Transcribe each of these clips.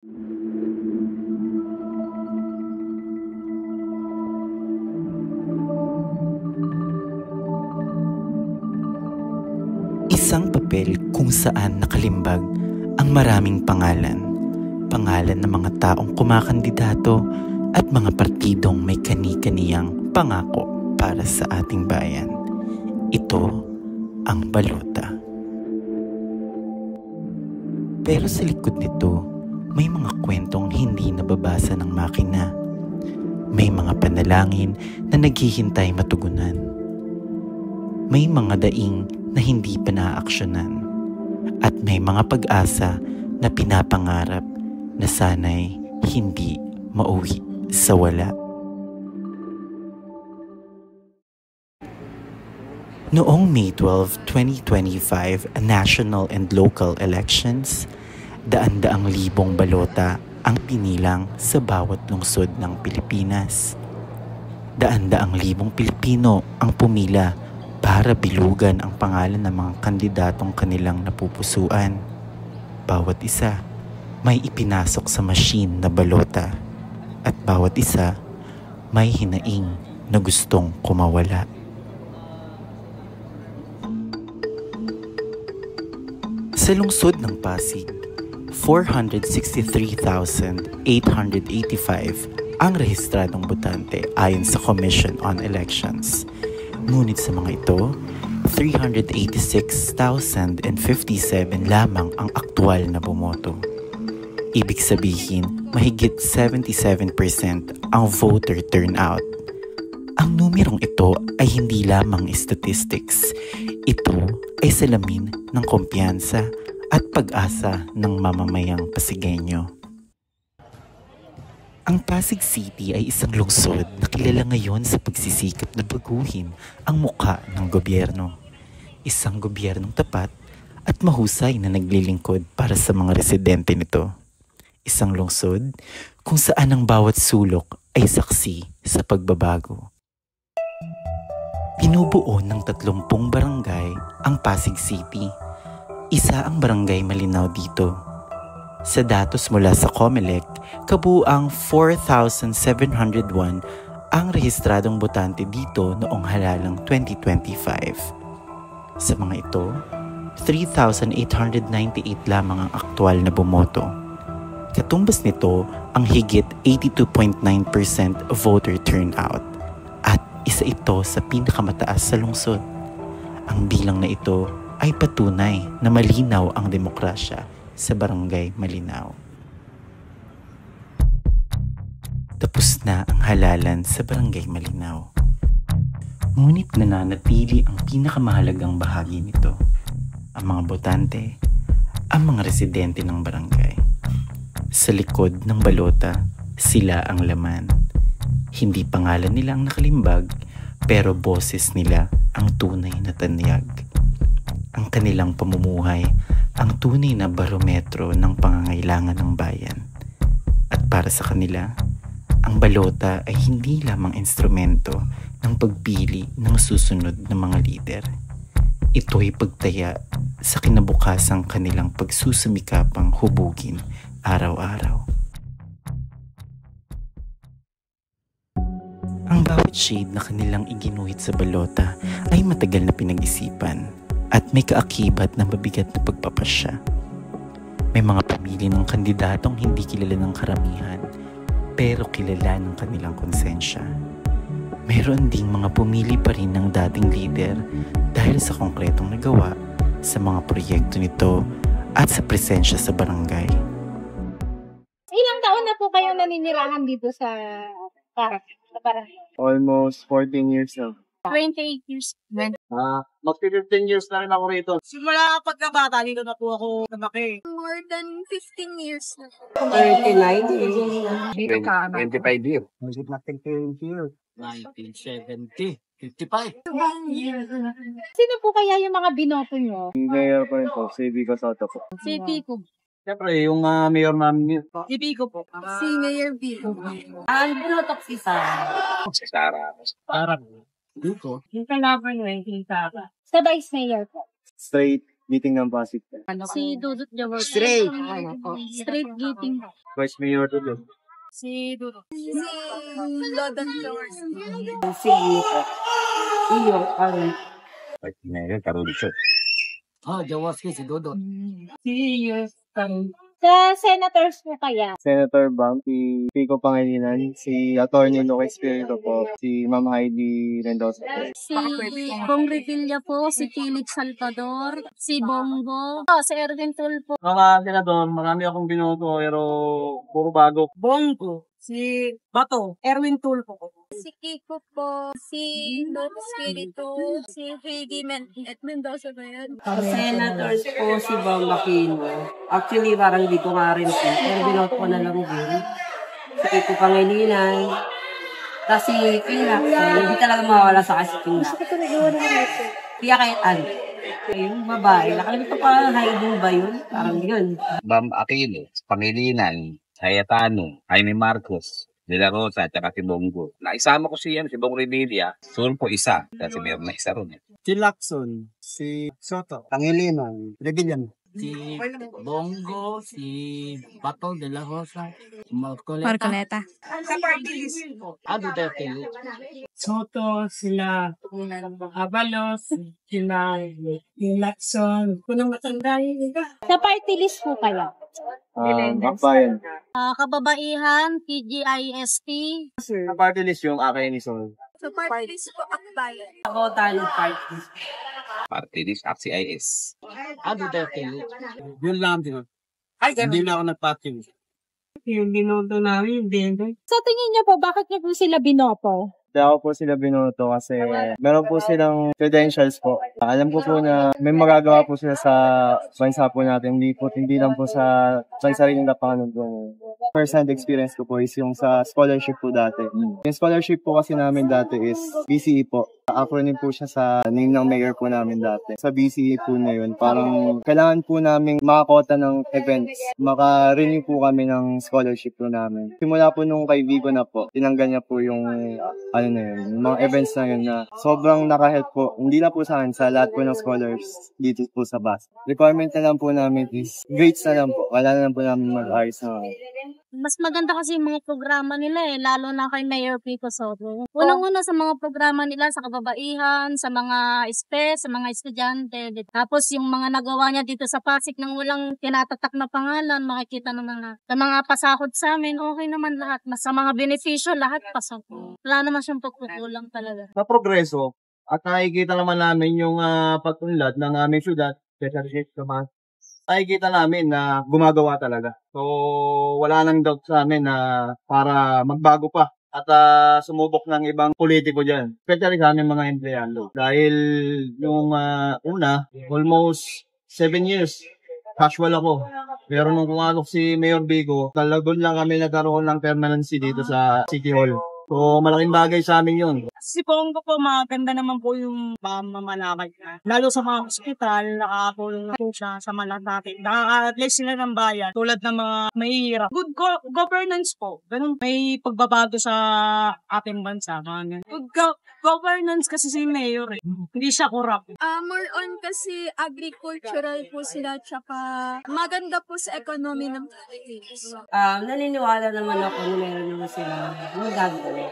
Isang papel kung saan nakalimbag ang maraming pangalan. Pangalan ng mga taong kumakandidato at mga partidong may kani-kaniyang pangako para sa ating bayan. Ito ang balota. Pero sa likod nito, may mga kwentong hindi nababasa ng makina. May mga panalangin na naghihintay matugunan. May mga daing na hindi pa naaaksyonan. At may mga pag-asa na pinapangarap na sana'y hindi mauwi sa wala. Noong May 12, 2025, national and local elections, daan-daang libong balota ang pinilang sa bawat lungsod ng Pilipinas. Daan-daang libong Pilipino ang pumila para bilugan ang pangalan ng mga kandidatong kanilang napupusuan. Bawat isa may ipinasok sa machine na balota at bawat isa may hinaing na gustong kumawala. Sa lungsod ng Pasig, 463,885 ang rehistradong botante ayon sa Commission on Elections. Ngunit sa mga ito, 386,057 lamang ang aktwal na bumoto. Ibig sabihin, mahigit 77% ang voter turnout. Ang numerong ito ay hindi lamang statistics. Ito ay salamin ng kumpiyansa at pag-asa ng mamamayang Pasigueño. Ang Pasig City ay isang lungsod na kilala ngayon sa pagsisikap na baguhin ang mukha ng gobyerno. Isang gobyernong tapat at mahusay na naglilingkod para sa mga residente nito. Isang lungsod kung saan ang bawat sulok ay saksi sa pagbabago. Pinubuo ng 30 barangay ang Pasig City. Isa ang barangay Malinaw dito. Sa datos mula sa COMELEC, kabuuang 4,701 ang rehistradong botante dito noong halalang 2025. Sa mga ito, 3,898 lamang ang aktwal na bumoto. Katumbas nito ang higit 82.9% voter turnout at isa ito sa pinakamataas sa lungsod. Ang bilang na ito ay patunay na malinaw ang demokrasya sa Barangay Malinaw. Tapos na ang halalan sa Barangay Malinaw. Ngunit nananatili ang pinakamahalagang bahagi nito, ang mga botante, ang mga residente ng barangay. Sa likod ng balota, sila ang laman. Hindi pangalan nila ang nakalimbag, pero boses nila ang tunay na tanyag. Ang kanilang pamumuhay ang tunay na barometro ng pangangailangan ng bayan. At para sa kanila, ang balota ay hindi lamang instrumento ng pagpili ng susunod na mga lider. Ito ay pagtaya sa kinabukasang kanilang pagsusumikapang hubugin araw-araw. Ang bawat shade na kanilang iginuhit sa balota ay matagal na pinag-isipan at may kaakibat na mabigat na pagpapasya. May mga pamilya ng kandidatong hindi kilala ng karamihan, pero kilala ng kanilang konsensya. Mayroon ding mga pumili pa rin ng dating leader dahil sa konkretong nagawa, sa mga proyekto nito, at sa presensya sa barangay. Ilang taon na po kayong naninirahan dito sa barangay? Almost 14 years na. 28 years. Magti-15 years na rin ako rito. Simula pagkabata, dito na po ako lumaki. More than 15 years na. 39 years. Dito ka na. 25 years. Magit natin 20 years. 1970. 55. Sino po kaya yung mga binoto nyo? Mayor pa rin po, si Vico Soto po. Si Pico. Siyempre, yung mayor namin yun. Si Pico po. Si Mayor Pico. Ang binoto si Sara. Si Sara. Sara. Pico. Yung kalaban mo yung Sara. Sa Vice Mayor po. Straight meeting ng Pasig. Si Dudut Jawar. Straight. Straight Giting. Vice Mayor to doon. Si Dudut. Lodan Flowers. Si Iyo, Karen. Ngayon, Carolito. Jaworski, si Dodot. Si Iyo, Karen. Sa senators po kaya? Senator Bang, si Pico Pangilinan, si Atty. Luque Espiritu po, si Ma'am Heidi Mendoza po. Si Bong Revilla po, si Felix Salvador, si Bongo, si Erwin Tulfo. Mga senador, marami akong binoto pero puro bago. Bongo. Si Bato. Erwin Tulfo. Si Kiko po, si Lot Espiritu, si Heidi Mendoza ba yan? Senators po si Bang Aquino. Actually, parang di ko nga rin po. Pero binoto ko na lang din. Si Kiko Pangilinan. Tapos si Pina. Hindi talaga mawawala sa kasi Pina. Kaya kahit ano. Yung babae. Nakalimutan pa Heidi ba yun? Parang yun. Bam Aquino, Pangilinan, Cayetano, Jaime Marcos, De La Rosa, at saka si Bongo. Naisama ko si Bong Revilla. Soon po isa. Kasi meron na isa ron. Si Lacson, si Soto, Pangilinan, Revillan. Si Bongo, si Bato de la Rosa, Marcoleta. Marcoleta. Duterte. Soto, sila Abalos, sila Lacson. Kunang matanda yun. Sa party list po kaya? Akbayan. Kababaihan, PGIST. Sa party list yung akin ni Sol. So, party list po, Akbayan. Ako talo party. Party list, ACT-CIS. Duterte. Yun lang din. Hindi na ako nag-party. Yung binoto namin, hindi. Sa tingin niyo po, bakit niyo po sila binoto? Daw po sila binoto kasi meron po silang credentials po. Alam ko po na may magagawa po sila sa bansa po natin. Hindi lang po sa sariling lapangan po. First hand experience ko po is yung sa scholarship po dati. Yung scholarship po kasi namin dati is BCE po. Acronym po siya sa name ng mayor po namin dati. Sa BCE po na yun, parang kailangan po namin makakota ng events. Maka-renew po kami ng scholarship po namin. Simula po nung kay Vigo na po, tinanggal niya po yung yung mga events na yun na sobrang naka-help po. Hindi na po sa akin, sa lahat po ng scholars dito po sa BAS. Requirement na lang po namin is grades na lang po. Wala na lang po namin mag-ayos na. Mas maganda kasi yung mga programa nila lalo na kay Mayor Pico Soto. Unang-una sa mga programa nila sa kababaihan, sa mga sa mga estudyante. Tapos yung mga nagawa niya dito sa Pasig nang walang tinatatak na pangalan, makikita ng mga pasakot sa amin, okay naman lahat. Mas sa mga benepisyo, lahat pasok. Wala naman siyang pagkukulang talaga. Sa progreso, at nakikita naman namin yung pagtunlad ng aming syudad, especially sa BAS, nakikita namin na gumagawa talaga. So, wala nang doubt sa amin na para magbago pa at sumubok ng ibang politiko dyan. Especially sa aming mga empleyado. Dahil yung una, almost 7 years, casual ako. Pero nung pumasok si Mayor Vigo, talagon lang kami nagkaroon ng permanency dito sa City Hall. So, malaking bagay sa amin yun. Si Bongo po, maganda naman po yung pamamalakad niya. Lalo sa mga ospital, nakakatulong na po siya sa malalaking. Nakaka-address sila ng bayan tulad ng mga mahihirap. Good governance po. Ganun, may pagbabago sa ating bansa. Good governance kasi si Mayor eh. Hindi siya corrupt. More on kasi agricultural po sila, tsaka maganda po sa economy ng Philippines. Naniniwala naman ako na meron naman sila magagawa.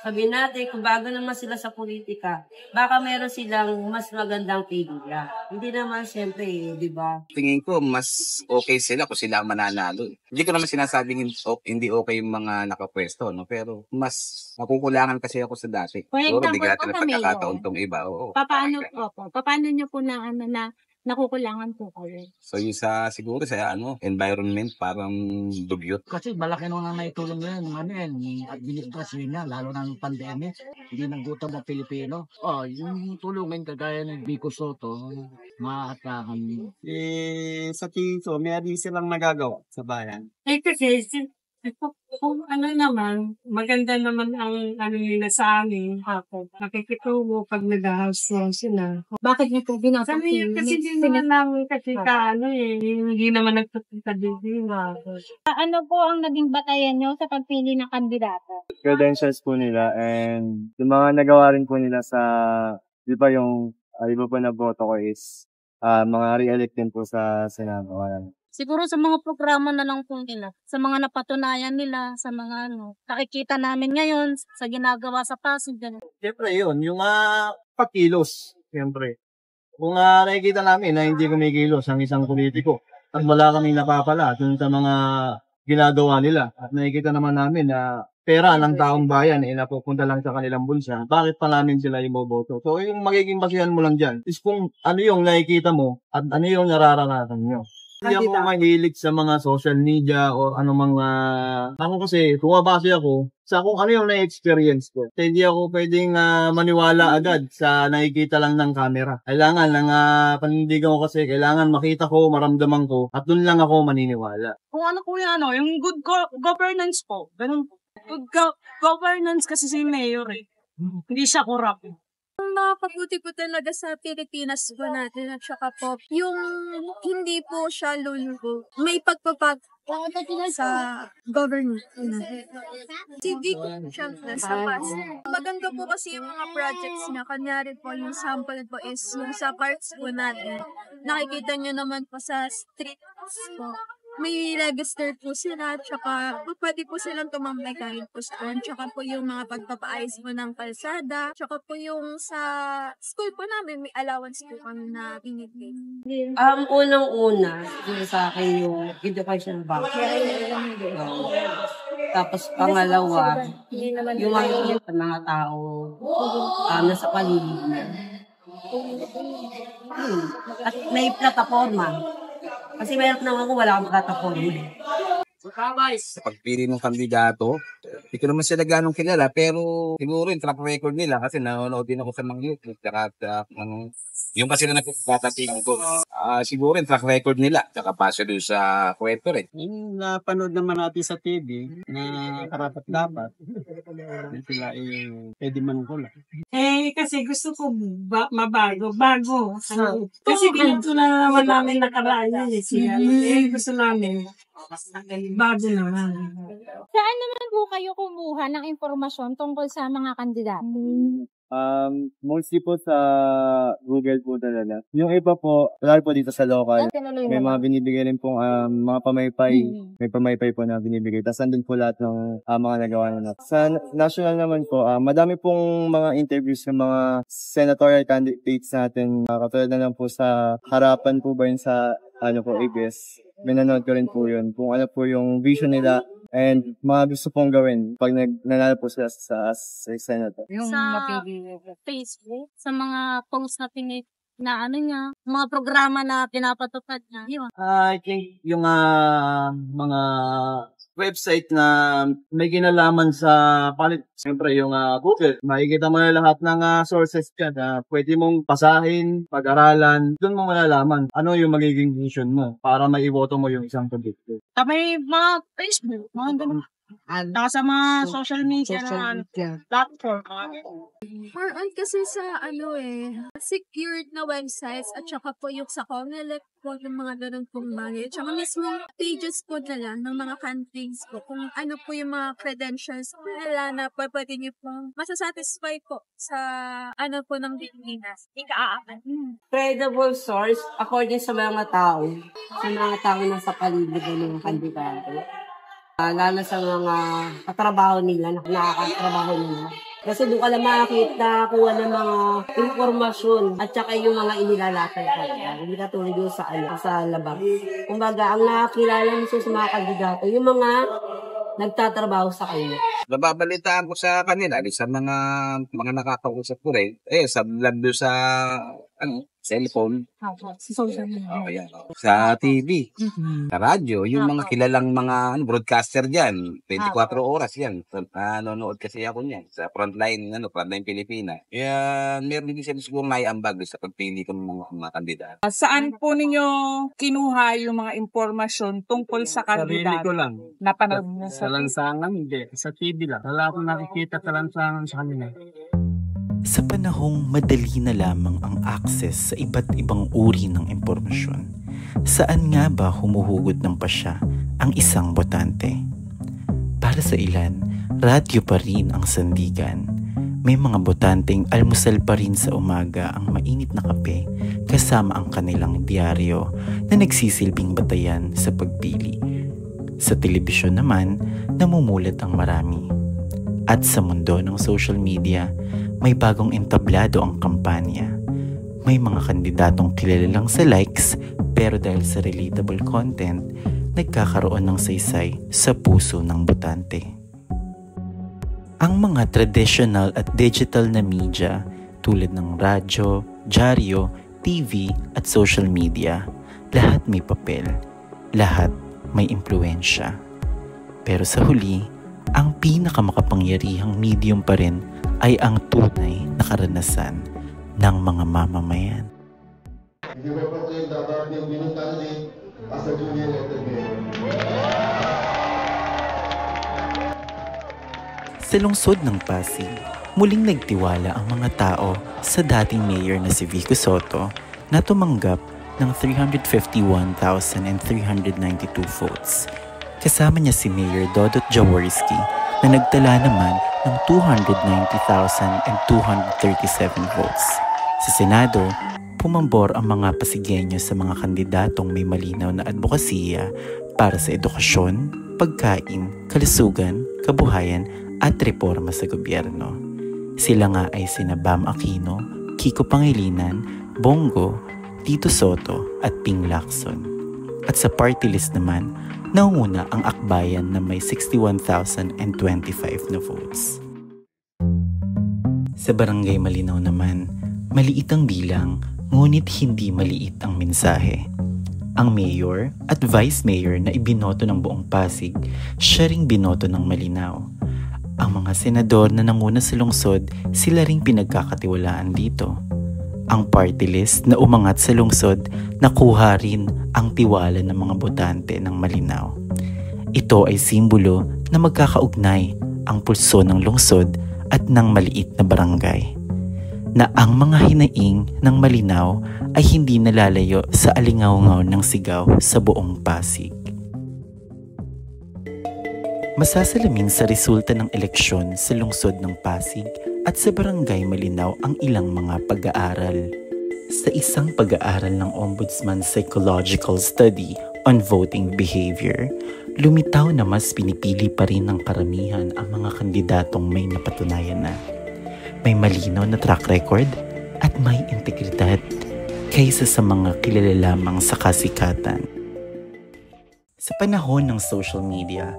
Sabi natin, kung bago naman sila sa politika, baka meron silang mas magandang pigila. Hindi naman siyempre, di ba? Tingin ko, mas okay sila kung sila ang mananalo. Hindi ko naman sinasabing hindi okay yung mga nakapwesto, no? Pero mas nakukulangan kasi ako sa dati. For Siguro example, bigla natin kami, pagkakataon tong iba. Oo. Paano niyo po na nakukulangan po kayo? So yung siguro sa environment parang dugyot. Kasi malaki nung naitulong na yun, yung administrasyon niya, lalo na yung pandemic, hindi nanggutom ang Pilipino. Yung tulungan kagaya ng Vico Soto, maaatakan niyo. Sa tingin ko, may silang nagagawa sa bayan. Kasi, kung naman, maganda naman ang nila sa amin. Ako, nakikitungo pag nag-house phone sila. Bakit niyo po binoto? Sabi kasi hindi naman namin kasi hindi naman nagtutunta dito. Ano po ang naging batayan niyo sa pagpili ng kandidato? Credentials po nila and yung mga nagawa rin po nila sa, di ba yung iba po na boto ko is mga re-elect din po sa Senado. Ayan. Siguro sa mga programa na lang po nila, sa mga napatunayan nila, sa mga nakikita namin ngayon, sa ginagawa sa Pasig. Siyempre yun, yung pagkilos, siyempre. Kung nakikita namin na hindi kumikilos ang isang politiko, at wala kaming napapala dun sa mga ginagawa nila, at nakikita naman namin na pera ng taong bayan napupunta lang sa kanilang bulsa, bakit pa namin sila iboboto? So yung magiging basihan mo lang dyan is kung ano yung nakikita mo at ano yung nararanasan nyo. Hindi ako mahilig sa mga social media o ano mga... Ako kasi, bumabase ako sa kung ano yung na-experience ko. Kasi hindi ako pwedeng maniwala agad sa nakikita lang ng camera. Kailangan ng panindigan ko kasi, kailangan makita ko, maramdaman ko, at dun lang ako maniniwala. Kung ano po yung yung good governance po. Ganun po. Good governance kasi si Mayor Hindi siya corrupt. Ang nakakabuti po talaga sa Pilipinas po natin at saka po, yung hindi po siya lulugo. May pagpapag sa government. TV ko siya sa pas. Maganda po kasi yung mga projects niya. Kanyari po yung sample po is yung sa parts po natin. Nakikita niyo naman po sa streets po. May register po sila, tsaka pwede po silang tumambay kahit po doon. Tsaka po yung mga pagpapaayos po ng kalsada. Tsaka po yung sa school po namin, may allowance po kami na binigay. Unang-una, yung sa akin yung education bank. Tapos pangalawa, yung mga tao nasa paligid. At may plataforma. Kasi mayroon naman kung wala akong plataforma. Sa pagpili ng kandidato, hindi ko naman sila ganong kilala, pero siguro yung track record nila kasi nanonood din ako sa mga YouTube. Yung kasi na nagpapatating ko, siguro yung track record nila, tsaka pasyo doon sa kwento rin. Yung napanood naman natin sa TV na karapat-dapat, sila pwede manungkula. Kasi gusto ko mabago. Bago. Kasi binito na naman namin nakaraan yun siya. Gusto namin bago naman. Saan naman po kayo kumuha ng impormasyon tungkol sa mga kandidato? Mostly po sa Google po talaga. Yung iba po, lalo po dito sa local, may mga binibigay rin pong mga pamaypay. May pamaypay po na binibigay. Tapos andun po lahat ng mga nagawa na. Sa national naman po, madami pong mga interviews ng mga senatorial candidates natin. Katulad na lang po sa harapan po ba yun sa ABS. Minanood ko rin po yun. Kung ano po yung vision nila and mga gusto pong gawin pag nanalo po sila sa Senator. Yung sa Facebook, sa mga posts na niya, mga programa na pinapatupad niya. Yun. I think yung mga website na may kinalaman sa siyempre yung Google, makikita mo na lahat ng sources dyan na pwede mong pasahin, pag-aralan, doon mo malalaman ano yung magiging vision mo para maiboto mo yung isang kandidato. May mga Facebook, mga ganun. Sa mga social media na platform. More on kasi sa secured na websites at saka po yung sa Comelec po yung mga ganun pong bagay. Tsaka mismo pages po nila ng mga countries po kung ano po yung mga credentials po nila na pwede nyo po masasatisfy po sa po ng Pilipinas. Credible source according sa mga tao na sa paligid ng mga kandidato. Lalo sa mga katrabaho nila, nakakatrabaho nila. Kasi doon ka lang makakita kuha ng mga informasyon at saka yung mga inilalatay ka. Hindi ka tulad doon sa labas. Kumbaga, ang nakakilala nito sa mga kandidato, yung mga nagtatrabaho sa kanya. Nababalitaan ko sa kanila, sa mga nakakausap ko rin, sa lando sa cellphone. Sa social media. Yan. Sa TV. Sa radyo. Yung mga kilalang mga broadcaster dyan. 24 oras yan. Nanonood kasi ako niyan. Sa frontline Pilipinas. Kaya meron din sila siguro naiambag sa pagpili ko ng mga kandidato. Saan po ninyo kinuha yung mga impormasyon tungkol sa kandidato? Sarili ko lang. Napanood niyo sa lansangan, hindi. Sa TV lang. Wala akong nakikita sa lansangan sa kanila. Sa panahong madali na lamang ang access sa iba't ibang uri ng impormasyon, saan nga ba humuhugot ng pasya ang isang botante? Para sa ilan, radyo pa rin ang sandigan. may mga botanteng almusal pa rin sa umaga ang mainit na kape kasama ang kanilang diaryo na nagsisilbing batayan sa pagpili. Sa telebisyon naman, namumulat ang marami. At sa mundo ng social media, may bagong entablado ang kampanya. May mga kandidatong kilala lang sa likes pero dahil sa relatable content, nagkakaroon ng saysay sa puso ng botante. Ang mga traditional at digital na media tulad ng radyo, dyaryo, TV at social media, lahat may papel, lahat may impluwensya. Pero sa huli, ang pinakamakapangyarihang medium pa rin ay ang tunay na karanasan ng mga mamamayan. Sa lungsod ng Pasig, muling nagtiwala ang mga tao sa dating mayor na si Vico Sotto na tumanggap ng 351,392 votes. Kasama niya si Mayor Dodot Jaworski na nagtala naman ng 290,237 votes. Sa Senado, pumambor ang mga Pasigueño sa mga kandidatong may malinaw na advokasya para sa edukasyon, pagkain, kalusugan, kabuhayan at reforma sa gobyerno. Sila nga ay sina Bam Aquino, Kiko Pangilinan, Bongo, Tito Sotto at Ping Lacson. At sa party list naman, naunguna ang Akbayan na may 61,025 na votes. Sa Barangay Malinaw naman, maliit ang bilang, ngunit hindi maliit ang mensahe. Ang mayor at vice mayor na ibinoto ng buong Pasig, siya ring binoto ng Malinaw. Ang mga senador na nanguna sa lungsod, sila ring pinagkakatiwalaan dito. Ang party list na umangat sa lungsod, nakuha rin ang tiwala ng mga botante ng Malinaw. Ito ay simbolo na magkakaugnay ang pulso ng lungsod at ng maliit na barangay. Na ang mga hinaing ng Malinaw ay hindi nalalayo sa alingaw-ngaw ng sigaw sa buong Pasig. Masasalamin sa resulta ng eleksyon sa lungsod ng Pasig at sa Barangay Malinaw ang ilang mga pag-aaral. Sa isang pag-aaral ng Ombudsman Psychological Study on Voting Behavior, lumitaw na mas pinipili pa rin ng karamihan ang mga kandidatong may napatunayan na may malinaw na track record at may integridad kaysa sa mga kilala lamang sa kasikatan. Sa panahon ng social media,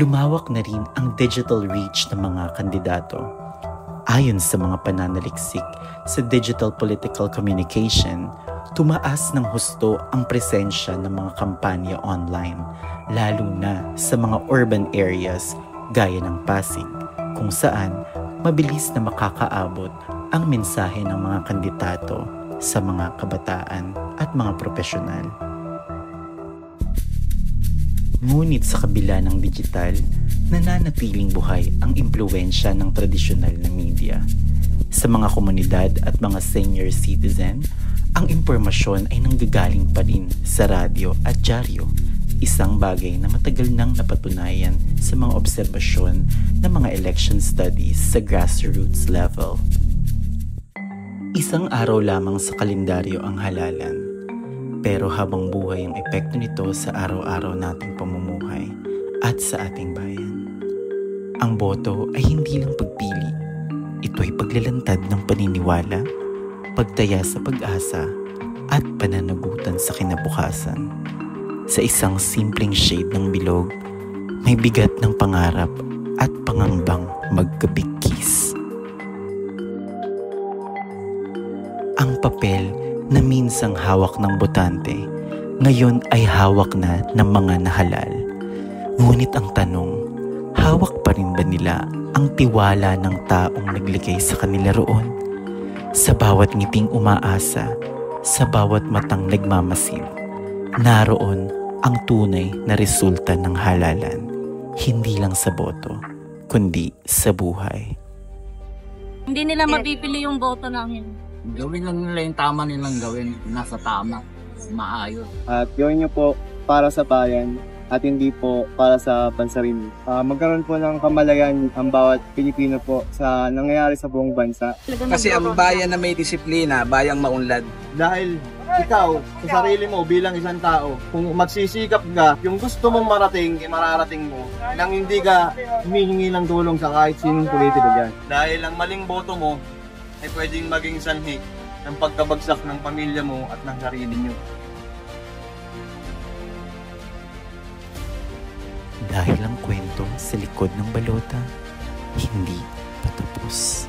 lumawak na rin ang digital reach ng mga kandidato. Ayon sa mga pananaliksik sa digital political communication, tumaas ng husto ang presensya ng mga kampanya online, lalo na sa mga urban areas gaya ng Pasig, kung saan mabilis na makakaabot ang mensahe ng mga kandidato sa mga kabataan at mga profesional. Ngunit sa kabila ng digital, nananatiling buhay ang impluwensya ng tradisyonal na media. Sa mga komunidad at mga senior citizen, ang impormasyon ay nanggagaling pa rin sa radyo at dyaryo, isang bagay na matagal nang napatunayan sa mga obserbasyon ng mga election studies sa grassroots level. Isang araw lamang sa kalendaryo ang halalan, pero habang buhay ang epekto nito sa araw-araw nating pamumuhay at sa ating bayan. Ang boto ay hindi lang pagpili. Ito ay paglalantad ng paniniwala, pagtaya sa pag-asa, at pananagutan sa kinabukasan. Sa isang simpleng shade ng bilog, may bigat ng pangarap at pangambang magkabigkis. Ang papel na minsang hawak ng botante, ngayon ay hawak na ng mga nahalal. Ngunit ang tanong, hawak pa rin ba nila ang tiwala ng taong nagligay sa kanila roon? Sa bawat ngiting umaasa, sa bawat matang nagmamasid, naroon ang tunay na resulta ng halalan, hindi lang sa boto, kundi sa buhay. Hindi nila mapipili yung boto namin. Gawin lang nila yung tama nilang gawin, nasa tama, maayos. At gawin niyo po para sa bayan at hindi po para sa pansarili. Magkaroon po ng kamalayan ang bawat Pilipino po sa nangyayari sa buong bansa. Kasi ang bayan na may disiplina, bayang maunlad. Dahil ikaw, sa sarili mo bilang isang tao, kung magsisikap ka, yung gusto mong marating, mararating mo, nang hindi ka humihingi ng tulong sa kahit sinong politiko dyan. Dahil ang maling boto mo ay pwedeng maging sanhi ng pagkabagsak ng pamilya mo at ng sarili nyo. Dahil ang kwento sa likod ng balota, hindi patapos.